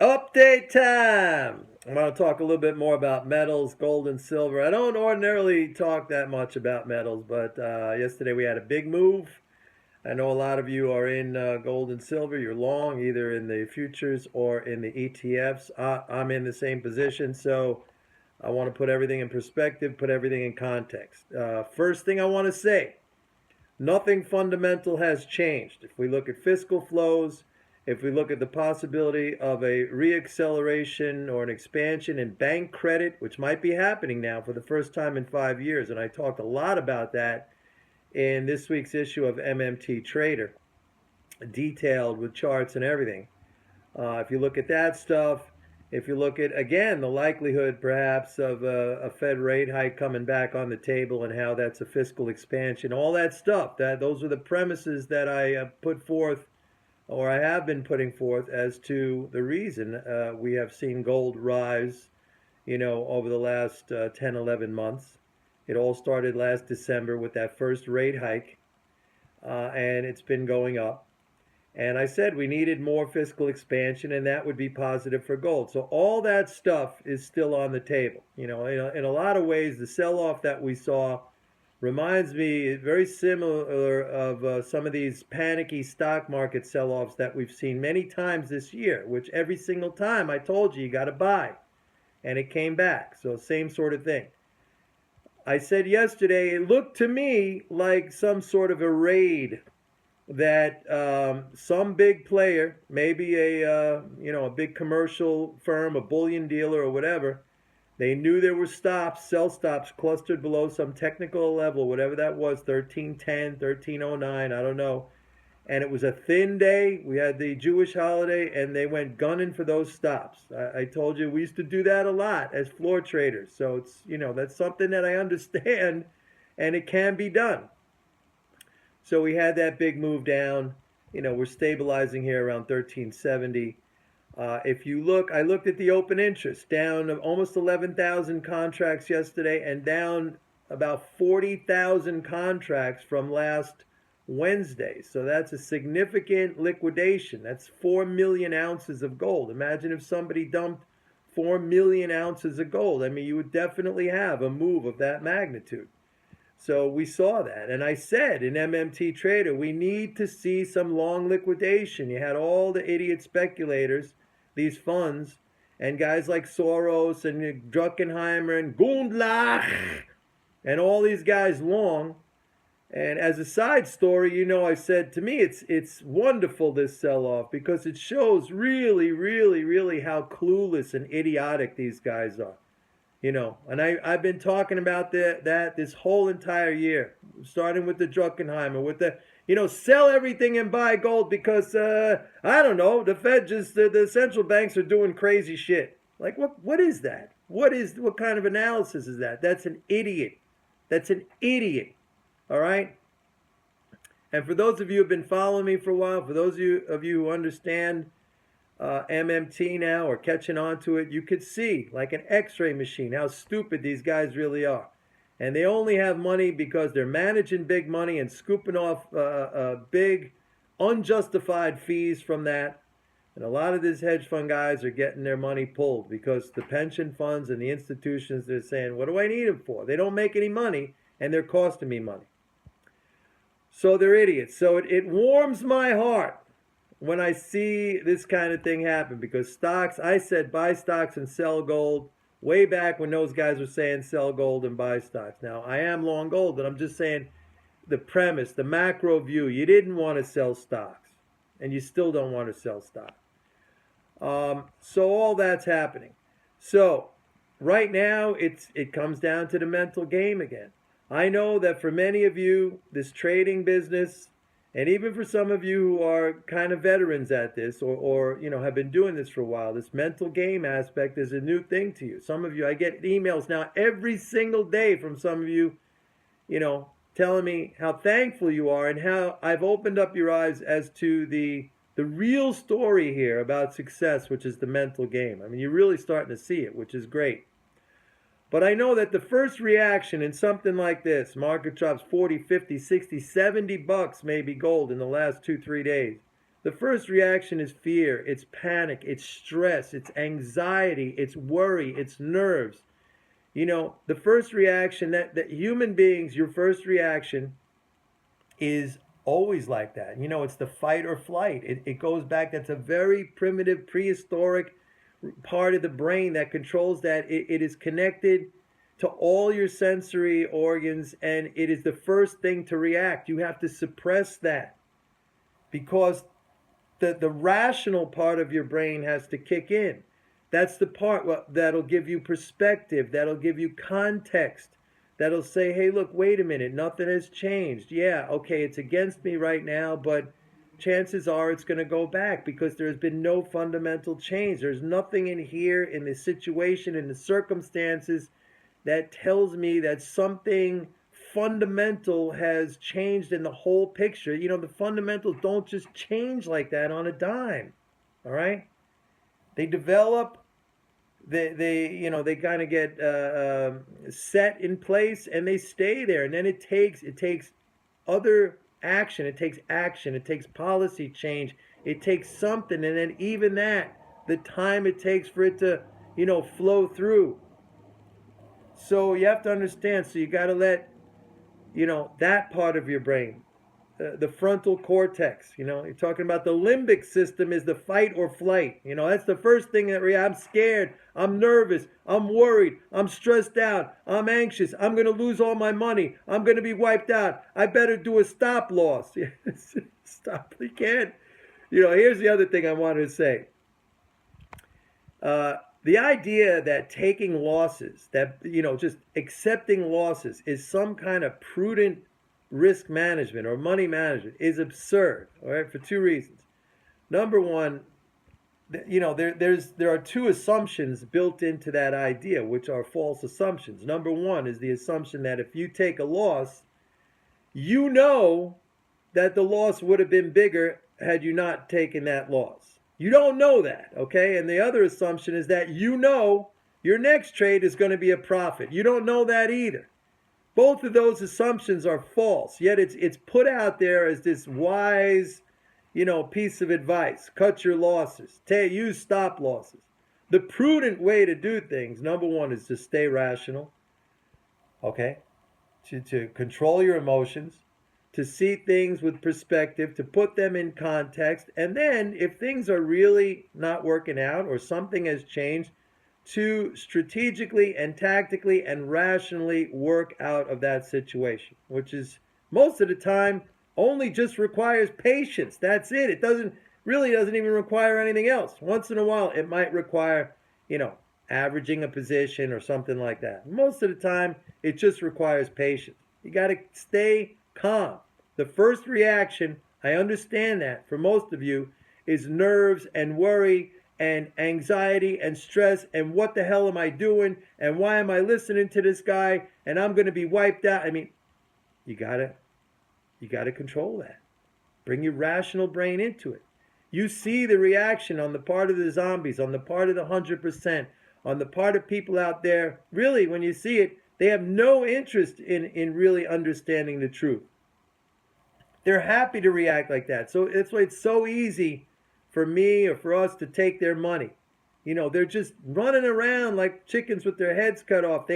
Update time! I'm going to talk a little bit more about metals, gold and silver. I don't ordinarily talk that much about metals, but yesterday we had a big move. I know a lot of you are in gold and silver. You're long either in the futures or in the ETFs. I'm in the same position, so I want to put everything in perspective, put everything in context. First thing I want to say, nothing fundamental has changed. If we look at fiscal flows, if we look at the possibility of a reacceleration or an expansion in bank credit, which might be happening now for the first time in 5 years, and I talked a lot about that in this week's issue of MMT Trader, detailed with charts and everything. If you look at that stuff, if you look at, again, the likelihood perhaps of a Fed rate hike coming back on the table and how that's a fiscal expansion, all that stuff, those are the premises that I put forth, or I have been putting forth, as to the reason we have seen gold rise, over the last 10, 11 months. It all started last December with that first rate hike, and it's been going up. And I said we needed more fiscal expansion, and that would be positive for gold. So all that stuff is still on the table. In a lot of ways, the sell-off that we saw reminds me very similar of some of these panicky stock market sell-offs that we've seen many times this year, which every single time I told you got to buy, and it came back. So same sort of thing. I said yesterday, it looked to me like some sort of a raid that some big player, maybe a big commercial firm, a bullion dealer or whatever, they knew there were stops, sell stops clustered below some technical level, whatever that was, 1310, 1309, I don't know. And it was a thin day. We had the Jewish holiday, and they went gunning for those stops. I told you we used to do that a lot as floor traders. So it's, that's something that I understand, and it can be done. So we had that big move down. We're stabilizing here around 1370. If you look, I looked at the open interest, down almost 11,000 contracts yesterday and down about 40,000 contracts from last Wednesday. So that's a significant liquidation. That's 4 million ounces of gold. Imagine if somebody dumped 4 million ounces of gold. I mean, you would definitely have a move of that magnitude. So we saw that. And I said in MMT Trader, we need to see some long liquidation. You had all the idiot speculators, these funds, and guys like Soros and Druckenheimer and Gundlach and all these guys long. And as a side story, I said, to me, it's wonderful, this sell-off, because it shows really, really, really how clueless and idiotic these guys are. And I've been talking about that this whole entire year, starting with the Druckenheimer, with the, sell everything and buy gold because, I don't know, the Fed the central banks are doing crazy shit. Like, what is that? What kind of analysis is that? That's an idiot. That's an idiot. All right? And for those of you who have been following me for a while, for those of you who understand MMT now, or catching on to it, you could see, like an x-ray machine, how stupid these guys really are. And they only have money because they're managing big money and scooping off big unjustified fees from that. And a lot of these hedge fund guys are getting their money pulled because the pension funds and the institutions, they're saying, what do I need them for? They don't make any money, and they're costing me money. So they're idiots. So it warms my heart when I see this kind of thing happen, because stocks, I said buy stocks and sell gold way back when those guys were saying sell gold and buy stocks. Now, I am long gold, but I'm just saying the premise, the macro view, you didn't want to sell stocks, and you still don't want to sell stocks. So all that's happening. So right now, it comes down to the mental game again. I know that for many of you, this trading business, and even for some of you who are kind of veterans at this, or have been doing this for a while, this mental game aspect is a new thing to you. Some of you, I get emails now every single day from some of you, telling me how thankful you are and how I've opened up your eyes as to the real story here about success, which is the mental game. I mean, you're really starting to see it, which is great. But I know that the first reaction in something like this, market drops 40, 50, 60, $70 maybe gold in the last 2-3 days. The first reaction is fear, it's panic, it's stress, it's anxiety, it's worry, it's nerves. The first reaction that human beings, your first reaction is always like that. It's the fight or flight. It goes back. That's a very primitive, prehistoric part of the brain that controls that. It is connected to all your sensory organs, and it is the first thing to react. You have to suppress that because the rational part of your brain has to kick in. That's the part that'll give you perspective, that'll give you context, that'll say, hey, look, wait a minute, nothing has changed. Yeah, okay, it's against me right now, but chances are it's going to go back because there's been no fundamental change. There's nothing in here, in the situation, in the circumstances, that tells me that something fundamental has changed in the whole picture. The fundamentals don't just change like that on a dime. All right? They develop, they kind of get set in place, and they stay there. And then it takes other action. It takes action. It takes policy change. It takes something, and then even that, the time it takes for it to, flow through. So you have to understand. So you got to let, that part of your brain, the frontal cortex, you're talking about the limbic system is the fight or flight. That's the first thing that I'm scared, I'm nervous, I'm worried, I'm stressed out, I'm anxious, I'm going to lose all my money, I'm going to be wiped out, I better do a stop loss. Stop, you can't. Here's the other thing I wanted to say. The idea that taking losses, that, just accepting losses is some kind of prudent risk management or money management is absurd, all right, for two reasons. Number one, there are two assumptions built into that idea, which are false assumptions. Number one is the assumption that if you take a loss, that the loss would have been bigger had you not taken that loss. You don't know that, okay? And the other assumption is that your next trade is going to be a profit. You don't know that either. Both of those assumptions are false, yet it's put out there as this wise, piece of advice. Cut your losses. Use stop losses. The prudent way to do things, number one, is to stay rational, okay? To control your emotions, to see things with perspective, to put them in context, and then if things are really not working out or something has changed, to strategically and tactically and rationally work out of that situation, which is most of the time only just requires patience. That's it. It doesn't even require anything else. Once in a while, it might require, averaging a position or something like that. Most of the time, it just requires patience. You got to stay calm. The first reaction, I understand that for most of you, is nerves and worry and anxiety and stress and what the hell am I doing and why am I listening to this guy and I'm going to be wiped out. You gotta control that. Bring your rational brain into it. You see the reaction on the part of the zombies, on the part of the 100%, on the part of people out there. Really, when you see it, they have no interest in really understanding the truth. They're happy to react like that. So that's why it's so easy for me or for us to take their money. They're just running around like chickens with their heads cut off.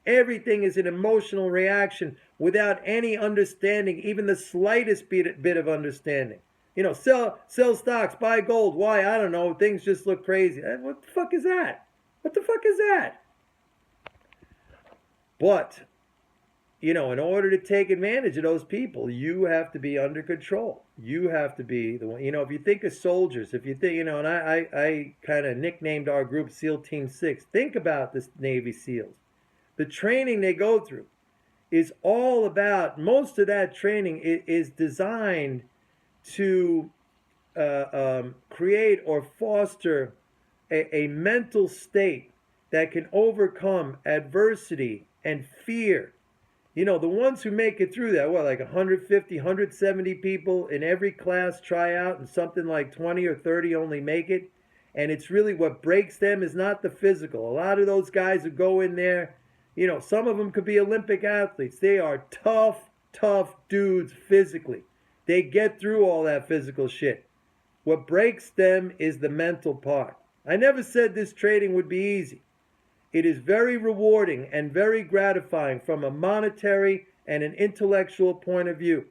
Everything is an emotional reaction without any understanding, even the slightest bit of understanding. Sell stocks, buy gold. Why? I don't know. Things just look crazy. What the fuck is that? What the fuck is that? But, in order to take advantage of those people, you have to be under control. You have to be the one. If you think of soldiers, if you think, and I kind of nicknamed our group SEAL Team 6. Think about this Navy SEALs. The training they go through is all about, most of that training is designed to create or foster a mental state that can overcome adversity and fear. The ones who make it through that, like 150, 170 people in every class try out and something like 20 or 30 only make it. And it's really what breaks them is not the physical. A lot of those guys who go in there, some of them could be Olympic athletes. They are tough dudes physically. They get through all that physical shit. What breaks them is the mental part. I never said this trading would be easy. It is very rewarding and very gratifying from a monetary and an intellectual point of view.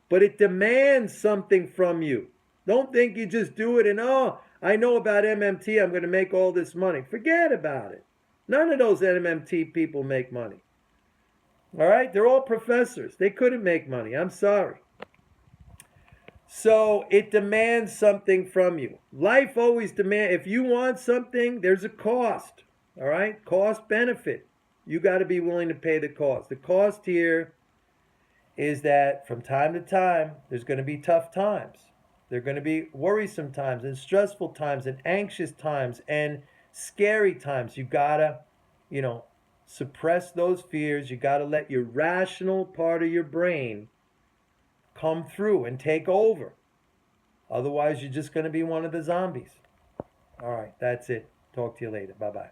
But it demands something from you. Don't think you just do it and, oh, I know about MMT, I'm going to make all this money. Forget about it. None of those MMT people make money. All right? They're all professors. They couldn't make money. I'm sorry. So it demands something from you. Life always demands, if you want something, there's a cost. All right? Cost benefit. You got to be willing to pay the cost. The cost here is that from time to time, there's going to be tough times. There are going to be worrisome times and stressful times and anxious times and scary times. You got to, suppress those fears. You got to let your rational part of your brain come through and take over. Otherwise, you're just going to be one of the zombies. All right, that's it. Talk to you later. Bye-bye.